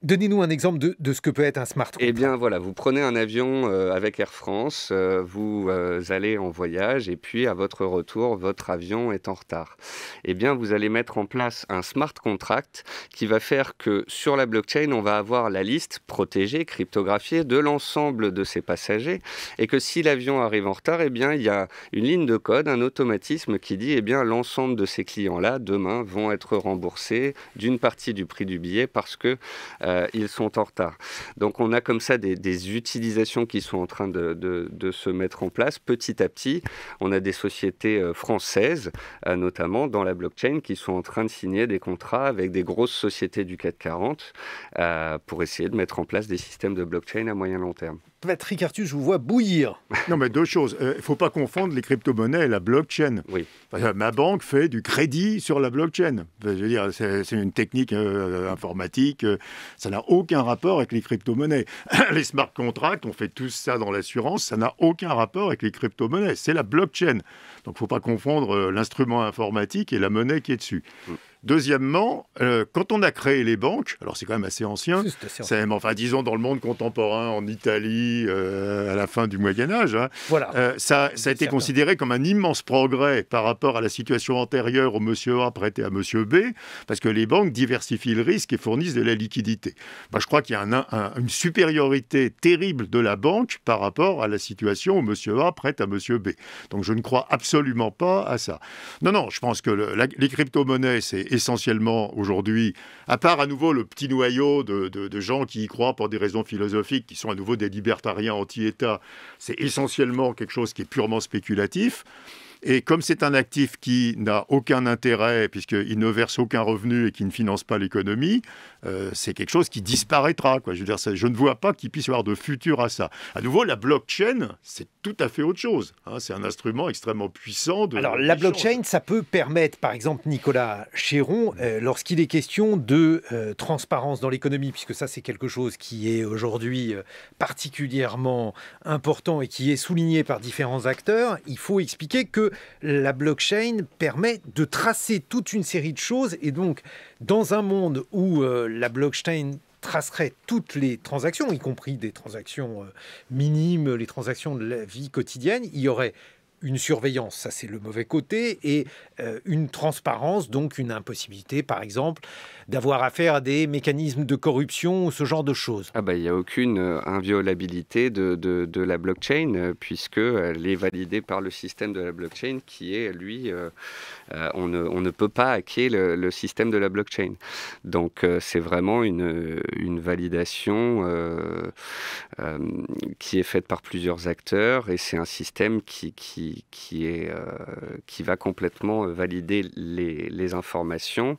Donnez-nous un exemple de ce que peut être un smart contract. Eh bien voilà, vous prenez un avion avec Air France, vous allez en voyage et puis à votre retour, votre avion est en retard. Eh bien vous allez mettre en place un smart contract qui va faire que sur la blockchain, on va avoir la liste protégée, cryptographiée de l'ensemble de ces passagers et que si l'avion arrive en retard, eh bien il y a une ligne de code, un automatisme qui dit eh bien l'ensemble de ces clients-là, demain, vont être remboursés d'une partie du prix du billet parce que ils sont en retard. Donc on a comme ça des utilisations qui sont en train de se mettre en place petit à petit. On a des sociétés françaises, notamment dans la blockchain, qui sont en train de signer des contrats avec des grosses sociétés du CAC 40 pour essayer de mettre en place des systèmes de blockchain à moyen long terme. Patrick Artus, je vous vois bouillir. Non, mais deux choses. Il ne faut pas confondre les crypto-monnaies et la blockchain. Oui. Ma banque fait du crédit sur la blockchain. Je veux dire, c'est une technique informatique. Ça n'a aucun rapport avec les crypto-monnaies. Les smart contracts, on fait tout ça dans l'assurance. Ça n'a aucun rapport avec les crypto-monnaies. C'est la blockchain. Donc, il ne faut pas confondre l'instrument informatique et la monnaie qui est dessus. Deuxièmement, quand on a créé les banques, alors c'est quand même assez ancien, enfin disons dans le monde contemporain, en Italie, à la fin du Moyen-Âge, hein, voilà. Ça a été considéré comme un immense progrès par rapport à la situation antérieure où monsieur A prêtait à monsieur B, parce que les banques diversifient le risque et fournissent de la liquidité. Moi, je crois qu'il y a une supériorité terrible de la banque par rapport à la situation où monsieur A prête à monsieur B. Donc je ne crois absolument pas à ça. Non, je pense que les crypto-monnaies, c'est essentiellement aujourd'hui, à part à nouveau le petit noyau de gens qui y croient pour des raisons philosophiques, qui sont à nouveau des libertariens anti-État, c'est essentiellement quelque chose qui est purement spéculatif. Et comme c'est un actif qui n'a aucun intérêt, puisqu'il ne verse aucun revenu et qui ne finance pas l'économie, c'est quelque chose qui disparaîtra, quoi. Je veux dire, je ne vois pas qu'il puisse y avoir de futur à ça. À nouveau, la blockchain, c'est tout à fait autre chose, hein. C'est un instrument extrêmement puissant. Alors, la blockchain, ça peut permettre, par exemple, Nicolas Chéron, lorsqu'il est question de transparence dans l'économie, puisque ça, c'est quelque chose qui est aujourd'hui particulièrement important et qui est souligné par différents acteurs, il faut expliquer que la blockchain permet de tracer toute une série de choses, et donc dans un monde où la blockchain tracerait toutes les transactions, y compris des transactions minimes, les transactions de la vie quotidienne, il y aurait une surveillance, ça c'est le mauvais côté, et une transparence, donc une impossibilité, par exemple, d'avoir affaire à des mécanismes de corruption ou ce genre de choses. Il n'y a aucune inviolabilité de la blockchain, puisqu'elle est validée par le système de la blockchain qui est, lui, on ne peut pas hacker le système de la blockchain. Donc c'est vraiment une validation qui est faite par plusieurs acteurs, et c'est un système qui va complètement valider les informations.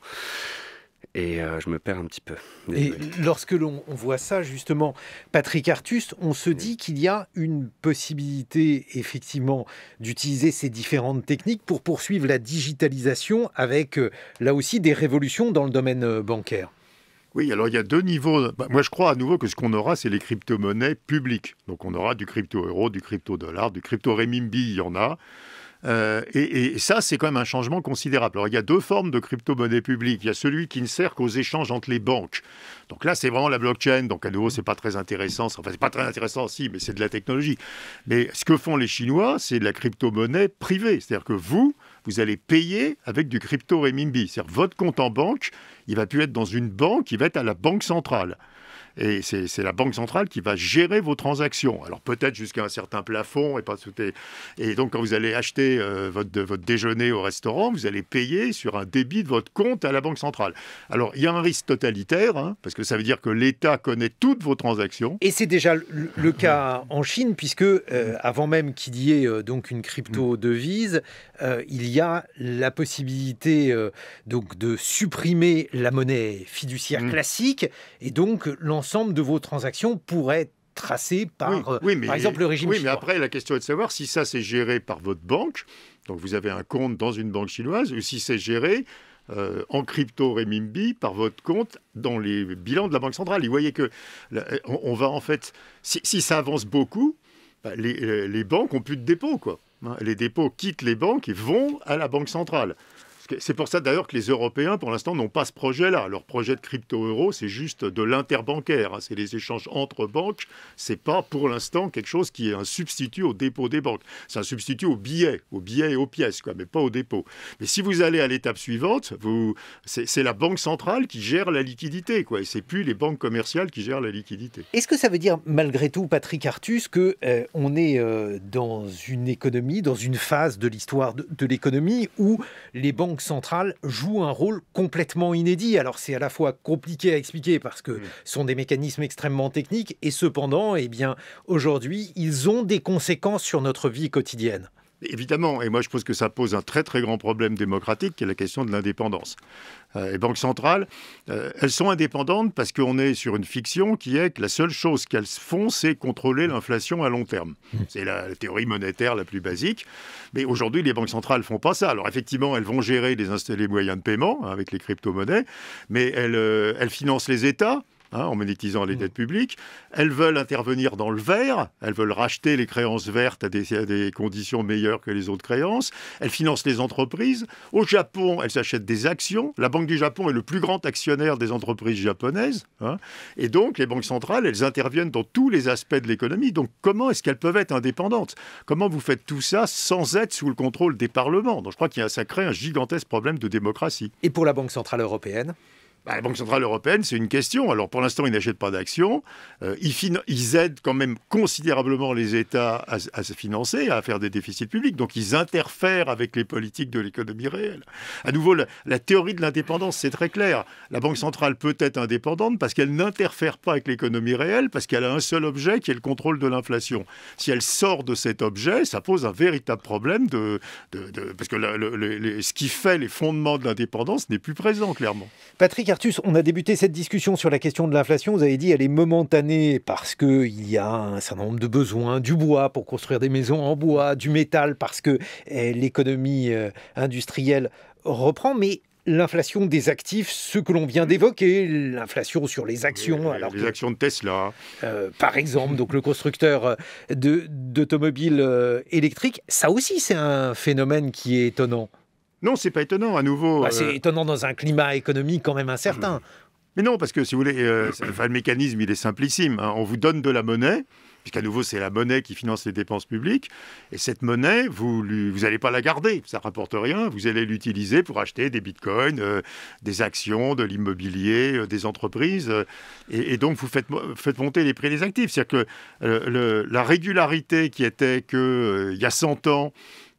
Et je me perds un petit peu. Et lorsque l'on voit ça, justement, Patrick Artus, on se dit qu'il y a une possibilité, effectivement, d'utiliser ces différentes techniques pour poursuivre la digitalisation avec, là aussi, des révolutions dans le domaine bancaire. Oui, alors il y a deux niveaux. Moi, je crois à nouveau que ce qu'on aura, c'est les crypto-monnaies publiques. Donc, on aura du crypto-euro, du crypto-dollar, du crypto-renminbi, il y en a. Et ça, c'est quand même un changement considérable. Alors, il y a deux formes de crypto-monnaie publique. Il y a celui qui ne sert qu'aux échanges entre les banques. Donc là, c'est vraiment la blockchain. Donc, à nouveau, c'est pas très intéressant. Enfin, c'est pas très intéressant, si, mais c'est de la technologie. Mais ce que font les Chinois, c'est de la crypto-monnaie privée. C'est-à-dire que vous allez payer avec du crypto-renminbi. C'est-à-dire votre compte en banque, il va plus être dans une banque, il va être à la banque centrale. Et c'est la banque centrale qui va gérer vos transactions. Alors peut-être jusqu'à un certain plafond. Et donc quand vous allez acheter votre déjeuner au restaurant, vous allez payer sur un débit de votre compte à la banque centrale. Alors il y a un risque totalitaire, hein, parce que ça veut dire que l'État connaît toutes vos transactions. Et c'est déjà le cas en Chine, puisque avant même qu'il y ait donc une crypto-devise, il y a la possibilité donc de supprimer la monnaie fiduciaire classique, et donc l'ensemble de vos transactions pourrait être tracé par, par exemple, le régime chinois. Oui, mais après, la question est de savoir si ça, c'est géré par votre banque, donc vous avez un compte dans une banque chinoise, ou si c'est géré en crypto-renminbi par votre compte dans les bilans de la Banque centrale. Et vous voyez que on va en fait, si ça avance beaucoup, les banques n'ont plus de dépôts, quoi. Les dépôts quittent les banques et vont à la Banque centrale. C'est pour ça d'ailleurs que les Européens, pour l'instant, n'ont pas ce projet-là. Leur projet de crypto-euro, c'est juste de l'interbancaire. C'est les échanges entre banques. C'est pas, pour l'instant, quelque chose qui est un substitut au dépôt des banques. C'est un substitut aux billets et aux pièces, quoi, mais pas au dépôt. Mais si vous allez à l'étape suivante, c'est la banque centrale qui gère la liquidité, quoi. Et c'est plus les banques commerciales qui gèrent la liquidité. Est-ce que ça veut dire, malgré tout, Patrick Artus, que on est dans une économie, dans une phase de l'histoire de l'économie où les banques centrales jouent un rôle complètement inédit? Alors c'est à la fois compliqué à expliquer parce que ce sont des mécanismes extrêmement techniques, et cependant, eh bien, aujourd'hui, ils ont des conséquences sur notre vie quotidienne. Évidemment, et moi je pense que ça pose un très très grand problème démocratique qui est la question de l'indépendance. Les banques centrales, elles sont indépendantes parce qu'on est sur une fiction qui est que la seule chose qu'elles font, c'est contrôler l'inflation à long terme. C'est la théorie monétaire la plus basique. Mais aujourd'hui, les banques centrales ne font pas ça. Alors effectivement, elles vont gérer les moyens de paiement avec les crypto-monnaies, mais elles financent les États. en monétisant les dettes publiques. Elles veulent intervenir dans le vert. Elles veulent racheter les créances vertes à des conditions meilleures que les autres créances. Elles financent les entreprises. Au Japon, elles achètent des actions. La Banque du Japon est le plus grand actionnaire des entreprises japonaises. Et donc, les banques centrales, elles interviennent dans tous les aspects de l'économie. Donc, comment est-ce qu'elles peuvent être indépendantes ? Comment vous faites tout ça sans être sous le contrôle des parlements ? Donc, je crois qu'il y a ça crée un gigantesque problème de démocratie. Et pour la Banque centrale européenne ? La Banque centrale européenne, c'est une question. Alors, pour l'instant, ils n'achètent pas d'actions. Ils aident quand même considérablement les États à se financer, à faire des déficits publics. Donc, ils interfèrent avec les politiques de l'économie réelle. À nouveau, la théorie de l'indépendance, c'est très clair. La Banque centrale peut être indépendante parce qu'elle n'interfère pas avec l'économie réelle, parce qu'elle a un seul objet qui est le contrôle de l'inflation. Si elle sort de cet objet, ça pose un véritable problème parce que ce qui fait les fondements de l'indépendance n'est plus présent, clairement. Patrick Artus, on a débuté cette discussion sur la question de l'inflation. Vous avez dit qu'elle est momentanée parce qu'il y a un certain nombre de besoins, du bois pour construire des maisons en bois, du métal parce que l'économie industrielle reprend, mais l'inflation des actifs, ce que l'on vient d'évoquer, l'inflation sur les actions. Les actions de Tesla. Par exemple, donc le constructeur d'automobiles électriques, ça aussi c'est un phénomène qui est étonnant. Non, c'est pas étonnant, à nouveau. C'est étonnant dans un climat économique quand même incertain. Mais non, parce que si vous voulez, le mécanisme, il est simplissime. On vous donne de la monnaie, puisqu'à nouveau, c'est la monnaie qui finance les dépenses publiques. Et cette monnaie, vous n'allez pas la garder, ça ne rapporte rien. Vous allez l'utiliser pour acheter des bitcoins, des actions, de l'immobilier, des entreprises. Et donc, vous faites monter les prix des actifs. C'est-à-dire que la régularité qui était qu'il y a 100 ans,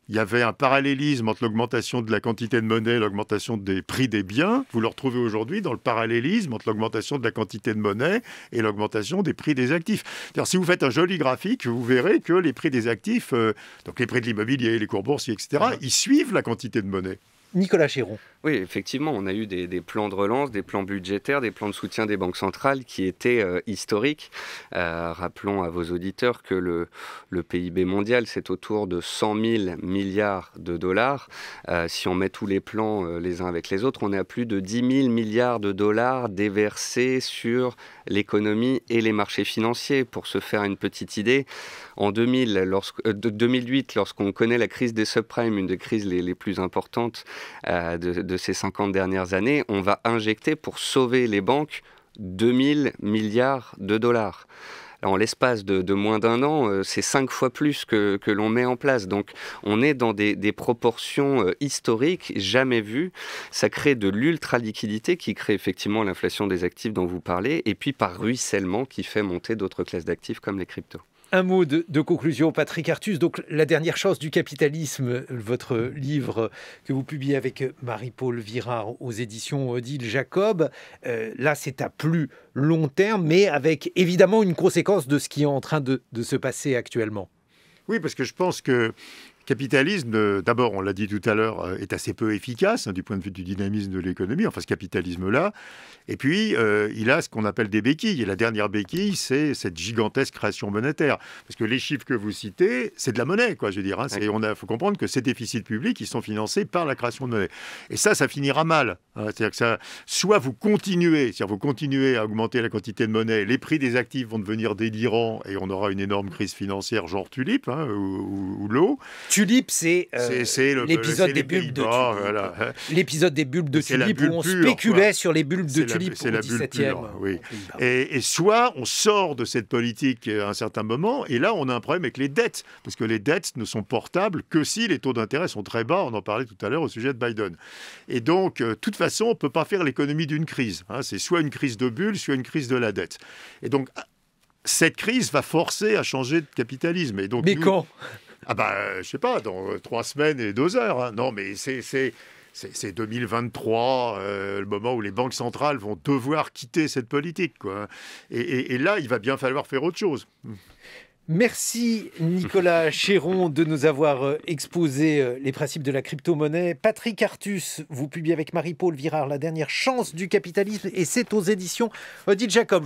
il y avait un parallélisme entre l'augmentation de la quantité de monnaie et l'augmentation des prix des biens. Vous le retrouvez aujourd'hui dans le parallélisme entre l'augmentation de la quantité de monnaie et l'augmentation des prix des actifs. C'est-à-dire, si vous faites un joli graphique, vous verrez que les prix des actifs, donc les prix de l'immobilier, les cours boursiers, etc., ils suivent la quantité de monnaie. Nicolas Chéron. Oui, effectivement, on a eu des plans de relance, des plans budgétaires, des plans de soutien des banques centrales qui étaient historiques. Rappelons à vos auditeurs que le PIB mondial, c'est autour de 100 000 milliards de dollars. Si on met tous les plans les uns avec les autres, on est à plus de 10 000 milliards de dollars déversés sur l'économie et les marchés financiers. Pour se faire une petite idée, en 2008, lorsqu'on connaît la crise des subprimes, une des crises les plus importantes de ces 50 dernières années, on va injecter pour sauver les banques 2000 milliards de dollars. En l'espace de moins d'un an, c'est 5 fois plus que l'on met en place. Donc on est dans des proportions historiques, jamais vues. Ça crée de l'ultra-liquidité qui crée effectivement l'inflation des actifs dont vous parlez, et puis par ruissellement qui fait monter d'autres classes d'actifs comme les cryptos. Un mot de conclusion, Patrick Artus. Donc, La dernière chance du capitalisme, votre livre que vous publiez avec Marie-Paule Virard aux éditions Odile Jacob. Là, c'est à plus long terme, mais avec évidemment une conséquence de ce qui est en train de se passer actuellement. Oui, parce que je pense que le capitalisme, d'abord, on l'a dit tout à l'heure, est assez peu efficace du point de vue du dynamisme de l'économie, enfin ce capitalisme-là. Et puis, il a ce qu'on appelle des béquilles. Et la dernière béquille, c'est cette gigantesque création monétaire. Parce que les chiffres que vous citez, c'est de la monnaie, quoi, je veux dire. Il faut comprendre que ces déficits publics, ils sont financés par la création de monnaie. Et ça finira mal. C'est-à-dire que soit vous continuez à augmenter la quantité de monnaie, les prix des actifs vont devenir délirants et on aura une énorme crise financière genre Tulip ou l'eau. Tulip, c'est l'épisode des bulbes de Tulip. Voilà. L'épisode des bulbes de Tulip où on spéculait sur les bulbes de Tulip au XVIIe. Oui. Et soit on sort de cette politique à un certain moment, et là on a un problème avec les dettes, parce que les dettes ne sont portables que si les taux d'intérêt sont très bas. On en parlait tout à l'heure au sujet de Biden. Et donc, de toute façon, on ne peut pas faire l'économie d'une crise. C'est soit une crise de bulle, soit une crise de la dette. Et donc, cette crise va forcer à changer de capitalisme. Et donc, quand je sais pas, dans 3 semaines et 2 heures. Non, mais c'est 2023, le moment où les banques centrales vont devoir quitter cette politique, quoi. Et là, il va bien falloir faire autre chose. Merci Nicolas Chéron de nous avoir exposé les principes de la crypto-monnaie. Patrick Artus, vous publiez avec Marie-Paule Virard La dernière chance du capitalisme, et c'est aux éditions Odile Jacob.